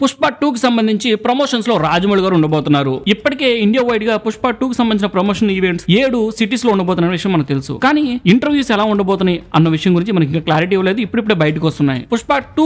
పుష్ప 2 కి సంబంధించి ప్రమోషన్స్ లో రాజమౌళి గారు ఉండబోతున్నారు. ఇప్పటికే ఇండియా వైడ్ గా పుష్ప 2 కి సంబంధించిన ప్రమోషన్ ఈవెంట్స్ 7 సిటీస్ లో ఉండబోతున్న విషయం మనకు తెలుసు. కానీ ఇంటర్వ్యూస్ ఎలా ఉండబోతున్నాయి అన్న విషయం గురించి మనకి ఇంకా క్లారిటీ ఇవ్వలేదు. ఇప్పుడిప్పుడే బయటకు వస్తున్నాయి. పుష్ప 2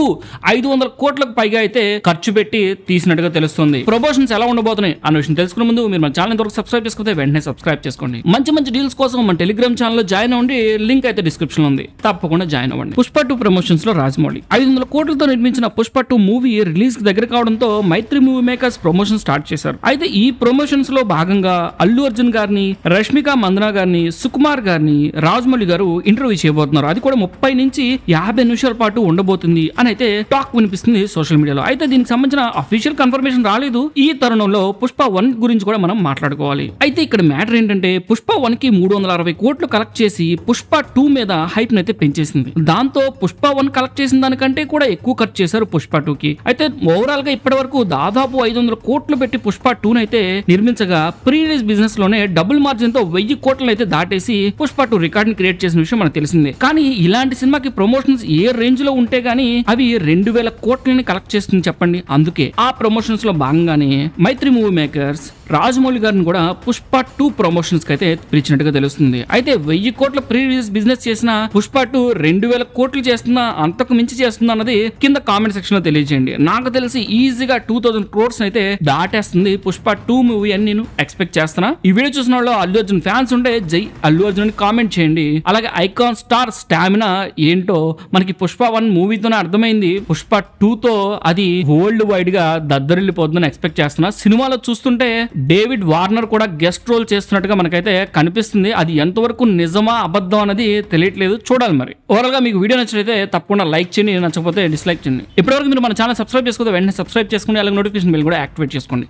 500 కోట్లకు పైగా అయితే ఖర్చు పెట్టి తీసినట్టుగా తెలుస్తుంది. ప్రమోషన్స్ ఎలా ఉండబోతున్నాయి అన్న విషయం తెలుసుకునే ముందు మీరు మన ఛానల్ వరకు సబ్స్క్రైబ్ చేసుకుంటే వెంటనే సబ్స్క్రైబ్ చేసుకోండి. మంచి మంచి డీల్స్ కోసం మన టెలిగ్రామ్ ఛానల్ లో జాయిన్ అవ్వండి. లింక్ అయితే డిస్క్రిప్షన్ లో ఉంది. తప్పకుండా జాయిన్ అవ్వండి. పుష్ప 2 ప్రమోషన్స్ లో రాజమౌళి 500 కోట్లతో నిర్మించిన పుష్ప 2 మూవీ రిలీజ్ కి దగ్గర కావడంతో మైత్రి మూవీ మేకర్స్ ప్రమోషన్ స్టార్ట్ చేశారు. అయితే ఈ ప్రమోషన్స్ లో భాగంగా అల్లు అర్జున్ గారిని, రష్మిక మందన గారిని, సుకుమార్ గారిని రాజమౌళి గారు ఇంటర్వ్యూ చేయబోతున్నారు. అది కూడా 30 నుంచి 50 నిమిషాల పాటు ఉండబోతుంది అని అయితే టాక్ వినిపిస్తుంది సోషల్ మీడియాలో. అయితే దీనికి సంబంధించిన అఫీషియల్ కన్ఫర్మేషన్ రాలేదు. ఈ తరుణంలో పుష్ప 1 గురించి కూడా మనం మాట్లాడుకోవాలి. అయితే ఇక్కడ మ్యాటర్ ఏంటంటే పుష్ప 1 కి 360 కోట్లు కలెక్ట్ చేసి పుష్ప 2 మీద హైప్ అయితే పెంచేసింది. దాంతో పుష్ప 1 కలెక్ట్ చేసిన దానికంటే కూడా ఎక్కువ ఖర్చు చేశారు పుష్ప 2 కి. అయితే ఓవరాల్ గా ఇప్పటి వరకు దాదాపు 500 కోట్లు పెట్టి పుష్ప 2 అయితే నిర్మించగా ప్రీ రిలీజ్ బిజినెస్ లోనే డబుల్ మార్జిన్ తో 1000 కోట్లు అయితే దాటేసి పుష్ప 2 రికార్డ్ ని క్రియేట్ చేసిన విషయం మనకు తెలిసిందే. కానీ ఇలాంటి సినిమాకి ప్రమోషన్స్ ఏ రేంజ్ లో ఉంటే గానీ అవి 2000 కోట్లని కలెక్ట్ చేస్తుంది చెప్పండి. అందుకే ఆ ప్రమోషన్స్ లో భాగంగానే మైత్రి మూవీ మేకర్స్ రాజమౌళి గారిని కూడా పుష్ప 2 ప్రమోషన్స్ కి అయితే పిలిచినట్టుగా తెలుస్తుంది. అయితే 1000 కోట్ల ప్రీ రిలీజ్ బిజినెస్ చేసిన పుష్ప 2 2000 కోట్లు చేస్తున్నా, అంతకు మించి చేస్తుందా అన్నది కింద కామెంట్ సెక్షన్ లో తెలియజేయండి. నాకు తెలిసి ఈజీగా 2000 crores అయితే దాటేస్తుంది పుష్ప 2 మూవీ అని నేను ఎక్స్పెక్ట్ చేస్తున్నా. ఈ వీడియో చూసిన వాళ్ళు అల్లు అర్జున్ ఫ్యాన్స్ ఉంటే జై అల్లు అర్జున్ అని కామెంట్ చేయండి. అలాగే ఐకాన్ స్టార్ స్టామినా ఏంటో మనకి పుష్ప 1 మూవీతోనే అర్థమైంది. పుష్ప 2 తో అది వరల్డ్ వైడ్ గా దద్దరిల్లిపోతుందని ఎక్స్పెక్ట్ చేస్తున్నా. సినిమాలో చూస్తుంటే డేవిడ్ వార్నర్ కూడా గెస్ట్ రోల్ చేస్తున్నట్టుగా మనకైతే కనిపిస్తుంది. అది ఎంతవరకు నిజమా అబద్ధం అనేది తెలియట్లేదు, చూడాలి మరి. ఓవరాల్ గా మీకు వీడియో నచ్చితే తప్పకుండా లైక్ చేయండి, నచ్చకపోతే డిస్లైక్ చేయండి. ఇప్పటివరకు మీరు మన ఛానల్ సబ్స్క్రైబ్ చేసుకోతే వెంటనే సబ్స్క్రైబ్ చేసుకోండి. అలాగే నోటిఫికేషన్ బెల్ కూడా యాక్టివేట్ చేసుకోండి.